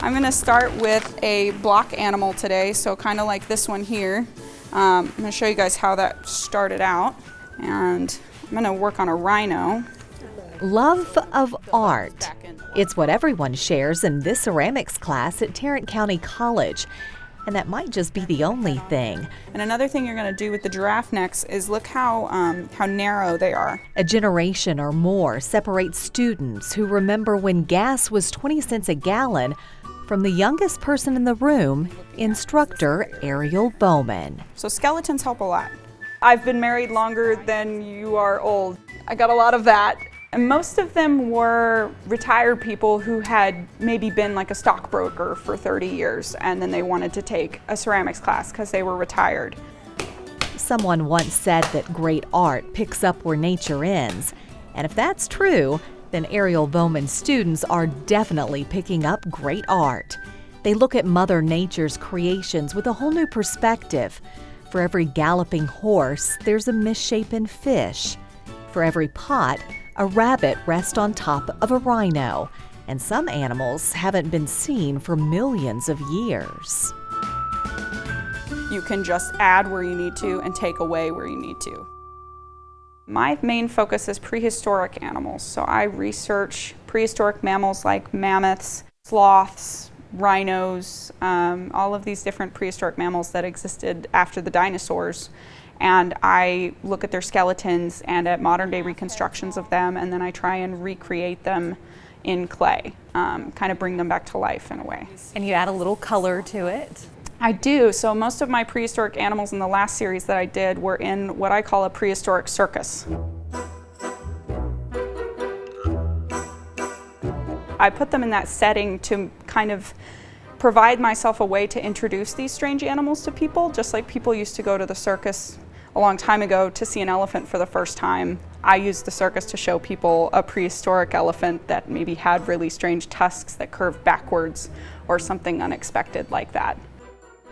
I'm gonna start with a block animal today, so kind of like this one here. I'm gonna show you guys how that started out, and I'm gonna work on a rhino. Love of art. It's what everyone shares in this ceramics class at Tarrant County College. And that might just be the only thing. And another thing you're going to do with the giraffe necks is look how narrow they are. A generation or more separates students who remember when gas was 20 cents a gallon from the youngest person in the room, instructor Ariel Bowman. So skeletons help a lot. I've been married longer than you are old. I got a lot of that. And most of them were retired people who had maybe been like a stockbroker for 30 years and then they wanted to take a ceramics class because they were retired. Someone once said that great art picks up where nature ends. And if that's true, then Ariel Bowman's students are definitely picking up great art. They look at Mother Nature's creations with a whole new perspective. For every galloping horse, there's a misshapen fish. For every pot, a rabbit rests on top of a rhino, and some animals haven't been seen for millions of years. You can just add where you need to and take away where you need to. My main focus is prehistoric animals, so I research prehistoric mammals like mammoths, sloths, rhinos, all of these different prehistoric mammals that existed after the dinosaurs. And I look at their skeletons and at modern day reconstructions of them, and then I try and recreate them in clay, kind of bring them back to life in a way. And you add a little color to it? I do. So most of my prehistoric animals in the last series that I did were in what I call a prehistoric circus. I put them in that setting to kind of provide myself a way to introduce these strange animals to people, just like people used to go to the circus a long time ago to see an elephant for the first time. I used the circus to show people a prehistoric elephant that maybe had really strange tusks that curved backwards or something unexpected like that.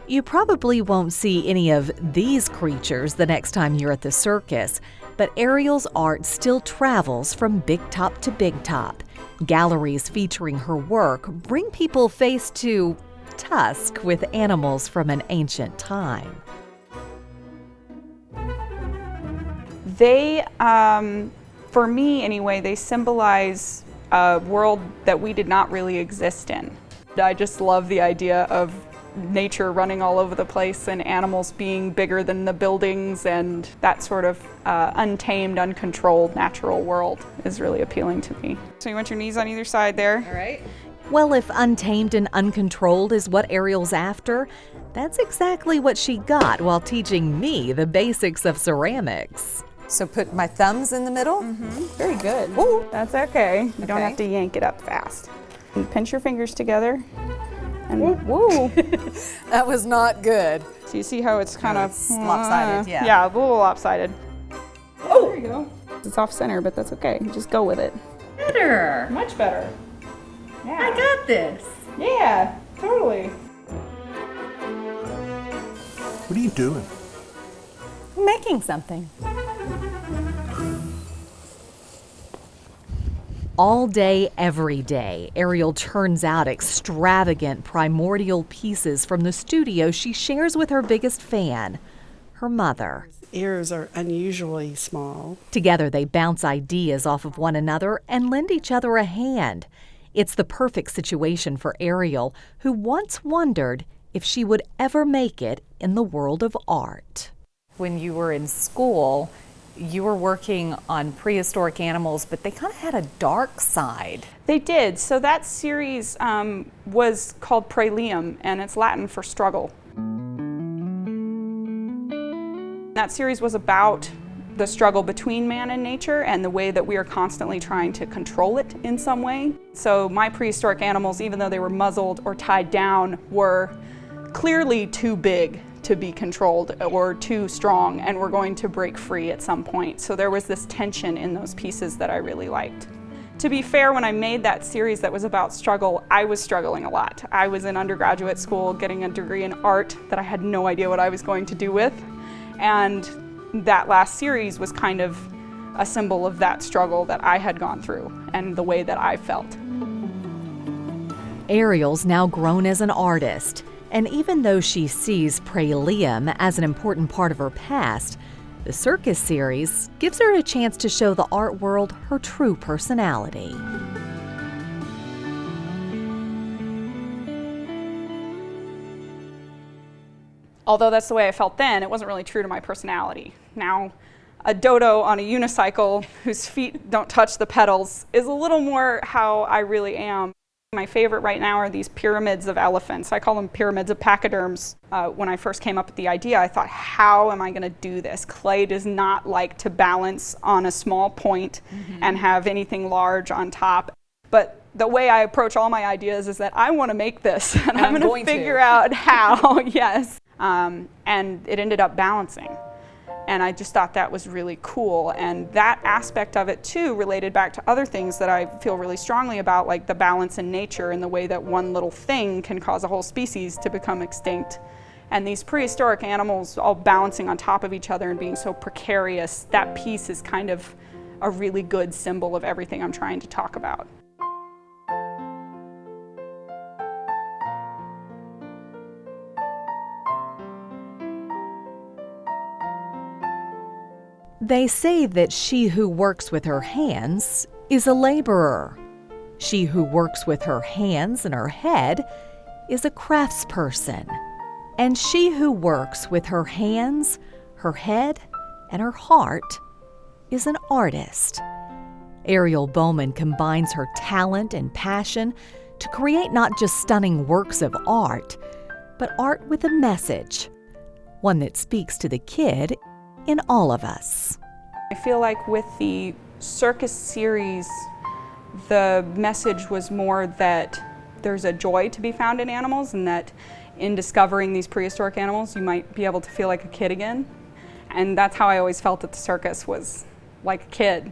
You probably won't see any of these creatures the next time you're at the circus, but Ariel's art still travels from big top to big top. Galleries featuring her work bring people face to tusk with animals from an ancient time. They, for me anyway, they symbolize a world that we did not really exist in. I just love the idea of nature running all over the place and animals being bigger than the buildings, and that sort of untamed, uncontrolled natural world is really appealing to me. So you want your knees on either side there. All right. Well, if untamed and uncontrolled is what Ariel's after, that's exactly what she got while teaching me the basics of ceramics. So put my thumbs in the middle? Very good. Ooh. That's okay. You don't Okay. have to yank it up fast. And pinch your fingers together. And woo! That was not good. So you see how it's kind of it's lopsided, yeah. Yeah, a little lopsided. Oh, there you go. It's off center, but that's okay. Just go with it. Better. Much better. Yeah. I got this. Yeah, totally. What are you doing? I'm making something. All day, every day, Ariel turns out extravagant primordial pieces from the studio she shares with her biggest fan, her mother. Ears are unusually small. Together, they bounce ideas off of one another and lend each other a hand. It's the perfect situation for Ariel, who once wondered if she would ever make it in the world of art. When you were in school, you were working on prehistoric animals, but they kind of had a dark side. They did. So that series was called Prehistoric, and it's Latin for struggle. That series was about the struggle between man and nature and the way that we are constantly trying to control it in some way. So my prehistoric animals, even though they were muzzled or tied down, were clearly too big to be controlled or too strong and were going to break free at some point. So there was this tension in those pieces that I really liked. To be fair, when I made that series that was about struggle, I was struggling a lot. I was in undergraduate school getting a degree in art that I had no idea what I was going to do with. And that last series was kind of a symbol of that struggle that I had gone through and the way that I felt. Ariel's now grown as an artist, and even though she sees Prehistoric as an important part of her past, the Circus series gives her a chance to show the art world her true personality. Although that's the way I felt then, it wasn't really true to my personality. Now, a dodo on a unicycle whose feet don't touch the pedals is a little more how I really am. My favorite right now are these pyramids of elephants. I call them pyramids of pachyderms. When I first came up with the idea, I thought, how am I going to do this? Clay does not like to balance on a small point and have anything large on top. But the way I approach all my ideas is that I want to make this, and I'm going to figure out how, yes. And it ended up balancing. And I just thought that was really cool. And that aspect of it too related back to other things that I feel really strongly about, like the balance in nature and the way that one little thing can cause a whole species to become extinct. And these prehistoric animals all balancing on top of each other and being so precarious, that piece is kind of a really good symbol of everything I'm trying to talk about. They say that she who works with her hands is a laborer. She who works with her hands and her head is a craftsperson. And she who works with her hands, her head, and her heart is an artist. Ariel Bowman combines her talent and passion to create not just stunning works of art, but art with a message, one that speaks to the kid in all of us. I feel like with the Circus series, the message was more that there's a joy to be found in animals, and that in discovering these prehistoric animals, you might be able to feel like a kid again. And that's how I always felt at the circus, was like a kid.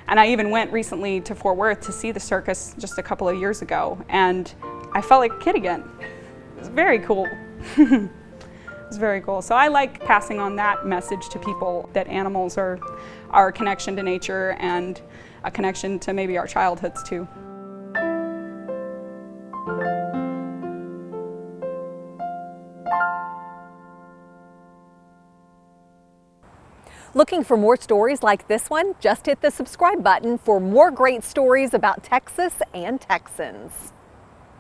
And I even went recently to Fort Worth to see the circus just a couple of years ago, and I felt like a kid again. It was very cool. It was very cool. So I like passing on that message to people, that animals are our connection to nature and a connection to maybe our childhoods too. Looking for more stories like this one? Just hit the subscribe button for more great stories about Texas and Texans.